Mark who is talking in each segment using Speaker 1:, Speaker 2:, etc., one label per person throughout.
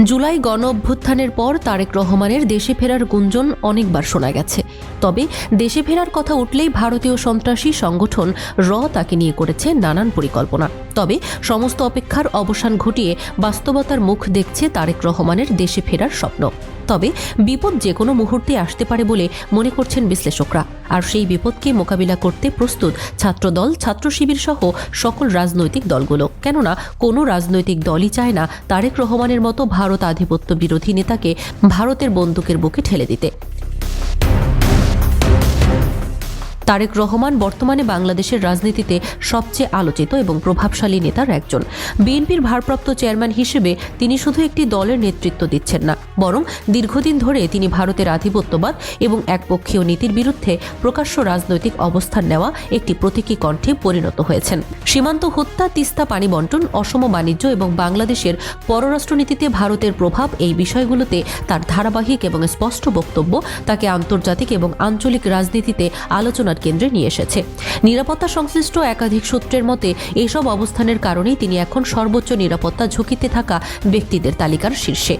Speaker 1: জুলাই গণ অভ্যুত্থানের পর তারেক রহমানের দেশে ফেরার গুঞ্জন অনেকবার শোনা গেছে। তবে দেশে ফেরার কথা উঠলেই ভারতীয় সন্ত্রাসী সংগঠন তাকে নিয়ে করেছে নানান পরিকল্পনা। তবে সমস্ত অপেক্ষার অবসান ঘটিয়ে বাস্তবতার মুখ দেখছে তারেক রহমানের দেশে ফেরার স্বপ্ন। তবে বিপদ যে কোনো মুহূর্তে আসতে পারে বলে মনে করছেন বিশ্লেষকরা। আর সেই বিপদকে মোকাবিলা করতে প্রস্তুত ছাত্রদল, ছাত্র শিবির সহ সকল রাজনৈতিক দলগুলো। কেননা কোনো রাজনৈতিক দলই চায় না তারেক রহমানের মতো ভারত আধিপত্য বিরোধী নেতাকে ভারতের বন্দুকের বুকে ঠেলে দিতে। তারেক রহমান বর্তমানে বাংলাদেশের রাজনীতিতে সবচেয়ে আলোচিত এবং প্রভাবশালী নেতার একজন। বিএনপির ভারপ্রাপ্ত চেয়ারম্যান হিসেবে তিনি শুধু একটি দলের নেতৃত্ব দিচ্ছেন না, বরং দীর্ঘদিন ধরে তিনি ভারতের আধিপত্যবাদ এবং একপক্ষীয় নীতির বিরুদ্ধে প্রকাশ্য রাজনৈতিক অবস্থান নেওয়া একটি প্রতীকী কণ্ঠে পরিণত হয়েছেন। সীমান্ত হত্যা, তিস্তা পানি বণ্টন, অসম বাণিজ্য এবং বাংলাদেশের পররাষ্ট্রনীতিতে ভারতের প্রভাব, এই বিষয়গুলোতে তার ধারাবাহিক এবং স্পষ্ট বক্তব্য তাকে আন্তর্জাতিক এবং আঞ্চলিক রাজনীতিতে আলোচনার কেন্দ্রে নিয়ে এসেছে। নিরাপত্তা সংশ্লিষ্ট একাধিক সূত্রের মতে এসব অবস্থানের কারণেই তিনি এখন সর্বোচ্চ নিরাপত্তা ঝুঁকিতে থাকা ব্যক্তিদের তালিকার শীর্ষে।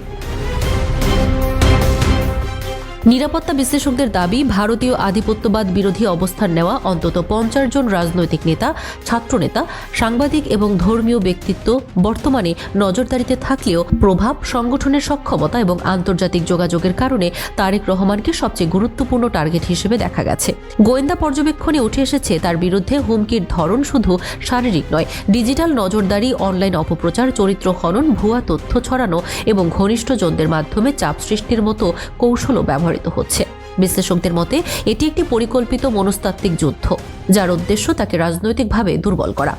Speaker 1: নিরাপত্তা বিশ্লেষকদের দাবি, ভারতীয় আধিপত্যবাদ বিরোধী অবস্থান নেওয়া অন্তত 50 জন রাজনৈতিক নেতা, ছাত্রনেতা, সাংবাদিক এবং ধর্মীয় ব্যক্তিত্ব বর্তমানে নজরদারিতে থাকলেও প্রভাব, সংগঠনের সক্ষমতা এবং আন্তর্জাতিক যোগাযোগের কারণে তারেক রহমানকে সবচেয়ে গুরুত্বপূর্ণ টার্গেট হিসেবে দেখা গেছে। গোয়েন্দা পর্যবেক্ষণে উঠে এসেছে তার বিরুদ্ধে হুমকির ধরন শুধু শারীরিক নয়, ডিজিটাল নজরদারি, অনলাইন অপপ্রচার, চরিত্র হনন, ভুয়া তথ্য ছড়ানো এবং ঘনিষ্ঠজনদের মাধ্যমে চাপ সৃষ্টির মতো কৌশলও ব্যবহৃত হচ্ছে। বিশ্লেষকদের মতে এটি একটি পরিকল্পিত মনস্তাত্ত্বিক যুদ্ধ, যার উদ্দেশ্য তাকে রাজনৈতিকভাবে দুর্বল করা।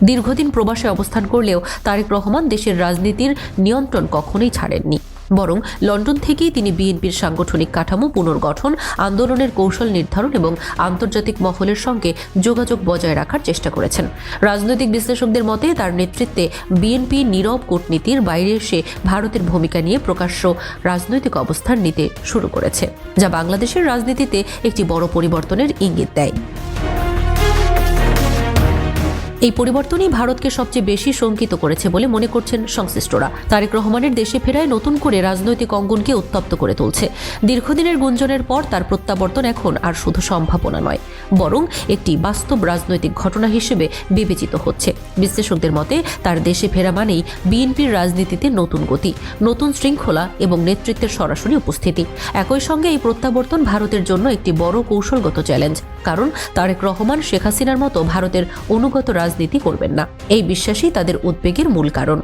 Speaker 1: দীর্ঘদিন প্রবাসে অবস্থান করলেও তারেক রহমান দেশের রাজনীতির নিয়ন্ত্রণ কখনোই ছাড়েননি, বরং লন্ডন থেকেই তিনি বিএনপির সাংগঠনিক কাঠামো পুনর্গঠন, আন্দোলনের কৌশল নির্ধারণ এবং আন্তর্জাতিক মহলের সঙ্গে যোগাযোগ বজায় রাখার চেষ্টা করেছেন। রাজনৈতিক বিশ্লেষকদের মতে তার নেতৃত্বে বিএনপি নীরব কূটনীতির বাইরে এসে ভারতের ভূমিকা নিয়ে প্রকাশ্য রাজনৈতিক অবস্থান নিতে শুরু করেছে, যা বাংলাদেশের রাজনীতিতে একটি বড় পরিবর্তনের ইঙ্গিত দেয়। এই পরিবর্তনই ভারতকে সবচেয়ে বেশি শঙ্কিত করেছে বলে মনে করছেন সংশ্লিষ্টরা। তারেক রহমানের দেশে ফেরায় নতুন করে রাজনৈতিক অঙ্গনকে উত্তপ্ত করে তুলছে। দীর্ঘদিনের গুঞ্জনের পর তার প্রত্যাবর্তন এখন আর শুধু সম্ভাবনা নয়, বরং একটি বাস্তব রাজনৈতিক ঘটনা হিসেবে বিবেচিত হচ্ছে। বিশ্লেষকদের মতে তার দেশে ফেরা মানেই বিএনপির রাজনীতিতে নতুন গতি, নতুন শৃঙ্খলা এবং নেতৃত্বের সরাসরি উপস্থিতি। একই সঙ্গে এই প্রত্যাবর্তন ভারতের জন্য একটি বড় কৌশলগত চ্যালেঞ্জ, কারণ তারেক রহমান শেখ হাসিনার মতো ভারতের অনুগত রাজনীতি করবেন না, এই বিশ্বাসই তাদের উদ্বেগের মূল কারণ।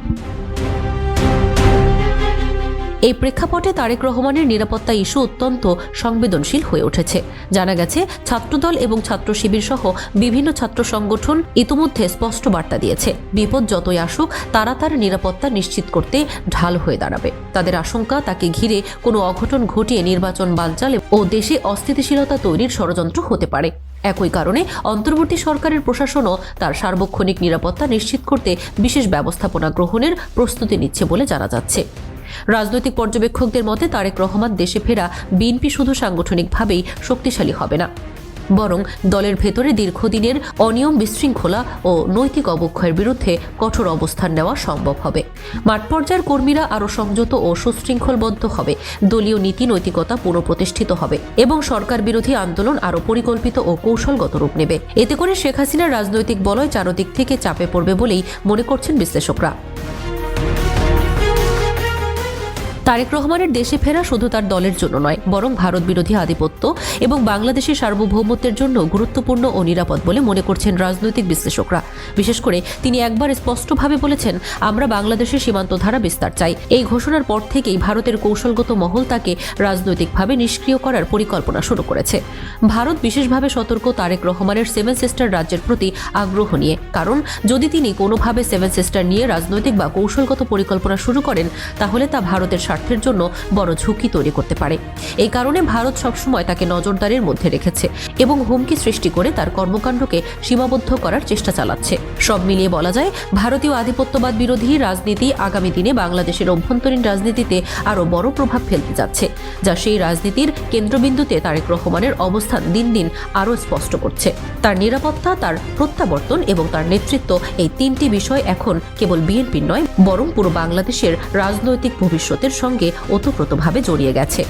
Speaker 1: এই প্রেক্ষাপটে তারেক রহমানের নিরাপত্তা ইস্যু অত্যন্ত সংবেদনশীল হয়ে উঠেছে। জানা গেছে ছাত্রদল এবং ছাত্র শিবির সহ বিভিন্ন ছাত্র সংগঠন ইতিমধ্যে স্পষ্ট বার্তা দিয়েছে, বিপদ যতই আসুক তারা তার নিরাপত্তা নিশ্চিত করতে ঢাল হয়ে দাঁড়াবে। তাদের আশঙ্কা তাকে ঘিরে কোনো অঘটন ঘটিয়ে নির্বাচন বানচাল ও দেশে অস্থিতিশীলতা তৈরির ষড়যন্ত্র হতে পারে। একই কারণে অন্তর্বর্তী সরকারের প্রশাসনও তার সার্বক্ষণিক নিরাপত্তা নিশ্চিত করতে বিশেষ ব্যবস্থাপনা গ্রহণের প্রস্তুতি নিচ্ছে বলে জানা যাচ্ছে। রাজনৈতিক পর্যবেক্ষকদের মতে তারেক রহমান দেশে ফেরা বিএনপি শুধু সাংগঠনিকভাবেই শক্তিশালী হবে না, বরং দলের ভেতরে দীর্ঘদিনের অনিয়ম, বিশৃঙ্খলা ও নৈতিক অবক্ষয়ের বিরুদ্ধে কঠোর অবস্থান নেওয়া সম্ভব হবে। মাঠ পর্যায়ের কর্মীরা আরও সংযত ও সুশৃঙ্খলবদ্ধ হবে, দলীয় নীতি নৈতিকতা পুনঃপ্রতিষ্ঠিত হবে এবং সরকার বিরোধী আন্দোলন আরও পরিকল্পিত ও কৌশলগত রূপ নেবে। এতে করে শেখ হাসিনার রাজনৈতিক বলয় চারদিক থেকে চাপে পড়বে বলেই মনে করছেন বিশ্লেষকরা। তারেক রহমানের দেশে ফেরা শুধু তার দলের জন্য নয়, বরং ভারত বিরোধী আধিপত্য এবং বাংলাদেশের সার্বভৌমত্বের জন্য গুরুত্বপূর্ণ ও নিরাপদ বলে মনে করছেন রাজনৈতিক বিশ্লেষকরা। বিশেষ করে তিনি একবার স্পষ্টভাবে বলেছেন, আমরা বাংলাদেশের সীমান্ত ধারা বিস্তার চাই। এই ঘোষণার পর থেকেই ভারতের কৌশলগত মহল তাকে রাজনৈতিকভাবে নিষ্ক্রিয় করার পরিকল্পনা শুরু করেছে। ভারত বিশেষভাবে সতর্ক তারেক রহমানের 7 সিস্টার রাজ্যের প্রতি আগ্রহ নিয়ে, কারণ যদি তিনি কোনোভাবে 7 সিস্টার নিয়ে রাজনৈতিক বা কৌশলগত পরিকল্পনা শুরু করেন তাহলে তা ভারতের স্বার্থের জন্য বড় ঝুঁকি তৈরি করতে পারে। এই কারণে ভারত সবসময় তাকে নজরদারির মধ্যে রেখেছে এবং হুমকি সৃষ্টি করে তার কর্মকাণ্ডকে সীমাবদ্ধ করার চেষ্টা চালাচ্ছে। সব মিলিয়ে বলা যায়, ভারতীয় আধিপত্যবাদ বিরোধী রাজনীতি আগামী দিনে বাংলাদেশের অভ্যন্তরীণ রাজনীতিতে আরও বড় প্রভাব ফেলতে যাচ্ছে, যা সেই রাজনীতির কেন্দ্রবিন্দুতে তারেক রহমানের অবস্থান দিন দিন আরও স্পষ্ট করছে। তার নিরাপত্তা, তার প্রত্যাবর্তন এবং তার নেতৃত্ব, এই তিনটি বিষয় এখন কেবল বিএনপির নয়, বরং পুরো বাংলাদেশের রাজনৈতিক ভবিষ্যতের সঙ্গে ওতপ্রোতভাবে জড়িয়ে গেছে।